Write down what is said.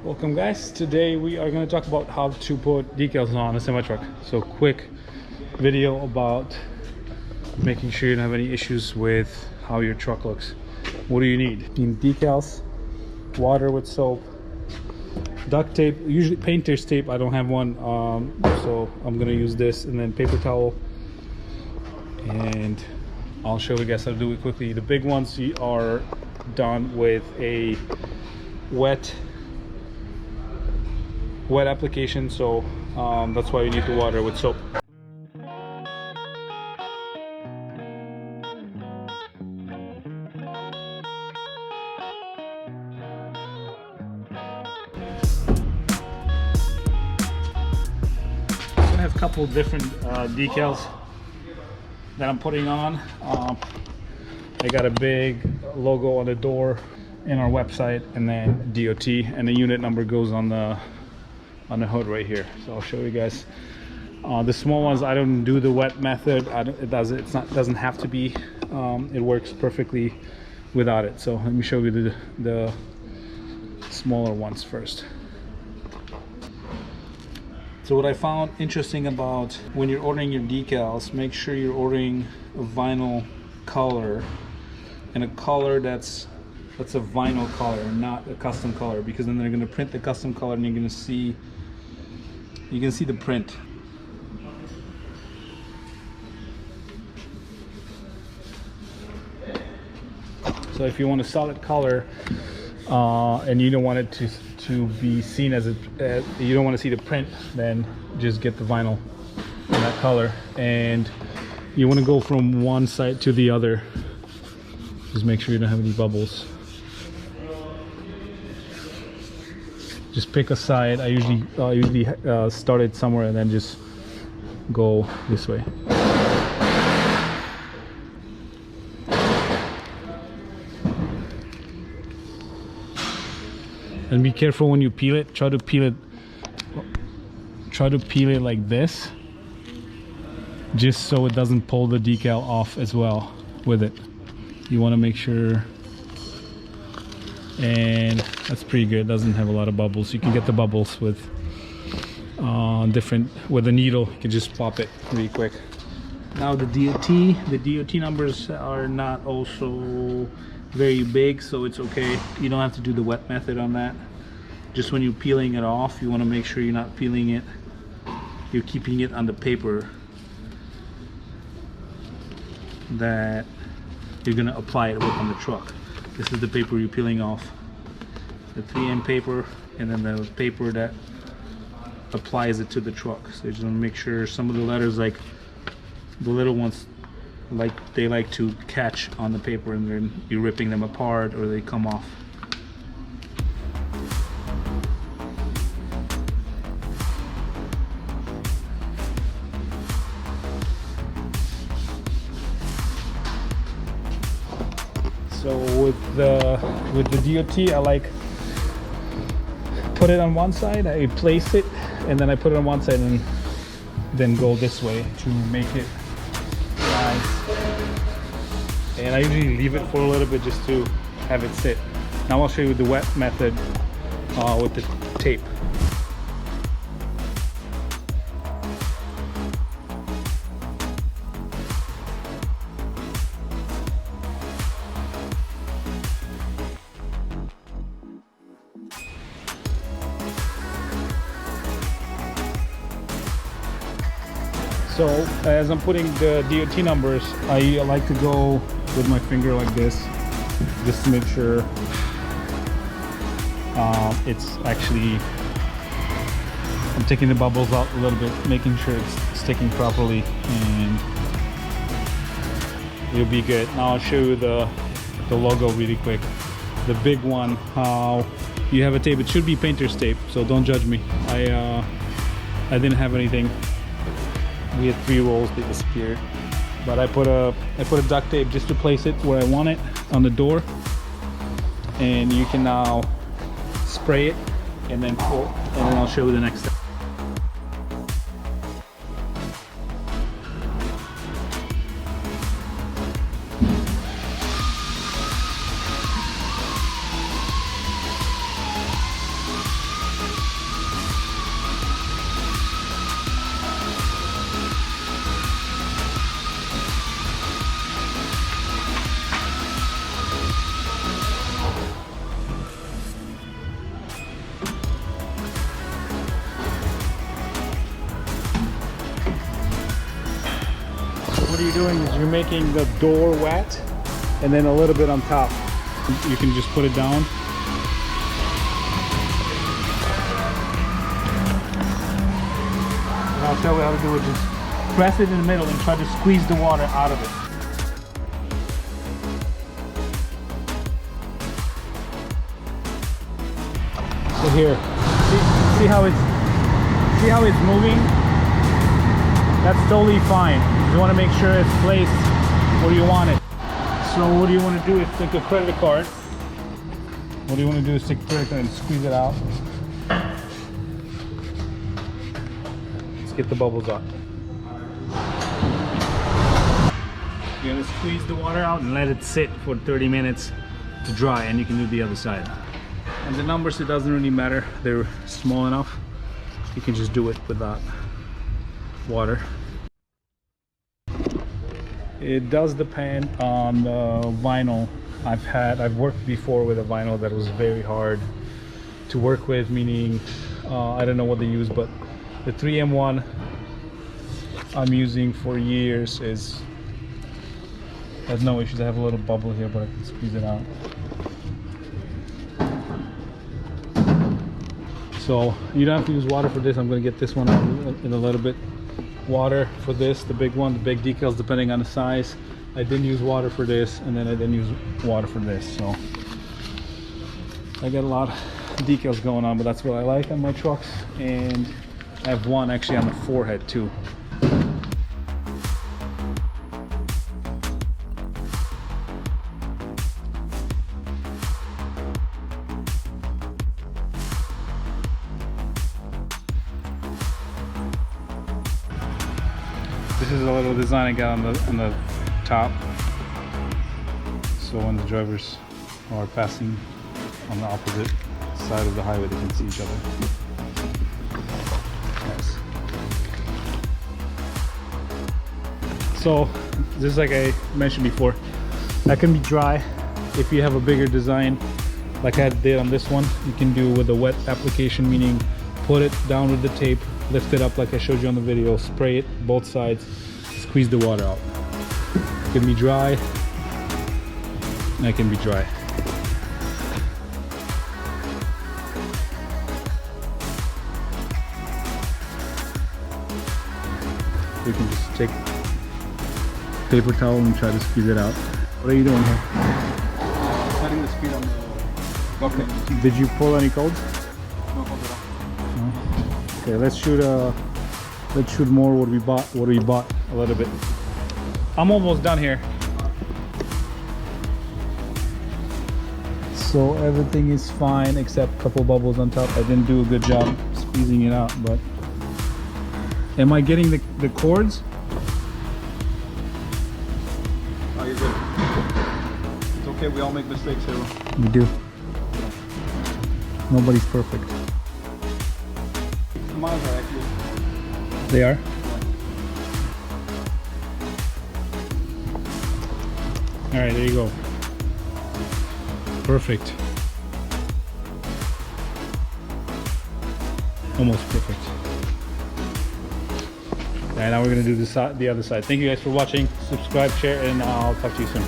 Welcome guys, today we are going to talk about how to put decals on a semi-truck. So quick video about making sure you don't have any issues with how your truck looks. What do you need? You need decals, water with soap, duct tape, usually painter's tape. I don't have one, so I'm going to use this, and then paper towel, and I'll show you guys how to do it quickly. The big ones are done with a wet application, so that's why you need the water with soap. So I have a couple different decals that I'm putting on. I got a big logo on the door in our website, and then DOT, and the unit number goes on the hood right here. So I'll show you guys. The small ones, I don't do the wet method. It doesn't have to be. It works perfectly without it. So let me show you the smaller ones first. So what I found interesting about when you're ordering your decals, make sure you're ordering a vinyl color, and a color that's a vinyl color, not a custom color, because then they're going to print the custom color and you can see the print. So if you want a solid color and you don't want it to be seen as you don't want to see the print, then just get the vinyl in that color. And you want to go from one side to the other. Just make sure you don't have any bubbles. Just pick a side. I usually start it somewhere and then just go this way. And be careful when you peel it. Try to peel it like this, just so it doesn't pull the decal off as well with it. You want to make sure. And that's pretty good. It doesn't have a lot of bubbles. You can get the bubbles with with a needle. You can just pop it really quick. Now the DOT numbers are not also very big, so it's okay. You don't have to do the wet method on that. Just when you're peeling it off, you want to make sure you're not peeling it, you're keeping it on the paper that you're going to apply it with on the truck. This is the paper you're peeling off, the 3M paper, and then the paper that applies it to the truck. So you just want to make sure some of the letters, like the little ones, they like to catch on the paper, and then you're ripping them apart or they come off. So with the DOT, I like put it on one side, I place it, and then I put it on one side and then go this way to make it nice. And I usually leave it for a little bit just to have it sit. Now I'll show you the wet method with the tape. So as I'm putting the DOT numbers, I like to go with my finger like this, just to make sure it's actually, I'm taking the bubbles out a little bit, making sure it's sticking properly, and you'll be good. Now I'll show you the logo really quick. The big one, how you have a tape, it should be painter's tape, so don't judge me. I didn't have anything. We had 3 rolls, they disappeared. But I put a duct tape just to place it where I want it on the door. And you can now spray it and then pull, and then I'll show you the next step. doing is you're making the door wet and then a little bit on top. You can just put it down. And I'll tell you how to do it. Just press it in the middle and try to squeeze the water out of it. So here, see how it's moving? That's totally fine. You want to make sure it's placed where you want it. So what you want to do is take a credit card. What you want to do is take a credit card and squeeze it out. Let's get the bubbles out. You're going to squeeze the water out and let it sit for 30 minutes to dry, and you can do the other side. And the numbers, it doesn't really matter. They're small enough. You can just do it without water. It does depend on the vinyl. I've worked before with a vinyl that was very hard to work with, meaning I don't know what they use, but the 3M1 I'm using for years has no issues. I have a little bubble here, but I can squeeze it out. So you don't have to use water for this. I'm going to get this one out in a little bit. Water for this, the big one, the big decals, depending on the size. I didn't use water for this, and then I didn't use water for this. So I got a lot of decals going on, but that's what I like on my trucks. And I have one actually on the forehead too. This is a little design I got on the top, so when the drivers are passing on the opposite side of the highway, they can see each other. Nice. So this is like I mentioned before, that can be dry. If you have a bigger design like I did on this one, you can do with a wet application, meaning put it down with the tape, lift it up like I showed you on the video, spray it both sides, squeeze the water out. It can be dry, and it can be dry. You can just take a paper towel and try to squeeze it out. What are you doing here? Setting the speed on the bucket. Did you pull any codes? No codes at all. No? Okay, let's shoot more what we bought a little bit. I'm almost done here. So everything is fine except a couple bubbles on top. I didn't do a good job squeezing it out, but am I getting the cords? Oh, you're good. It's okay, we all make mistakes here. We do. Nobody's perfect. The miles are actually. They are? All right, there you go. Perfect. Almost perfect. And now we're gonna do the other side. Thank you guys for watching. Subscribe, share, and I'll talk to you soon.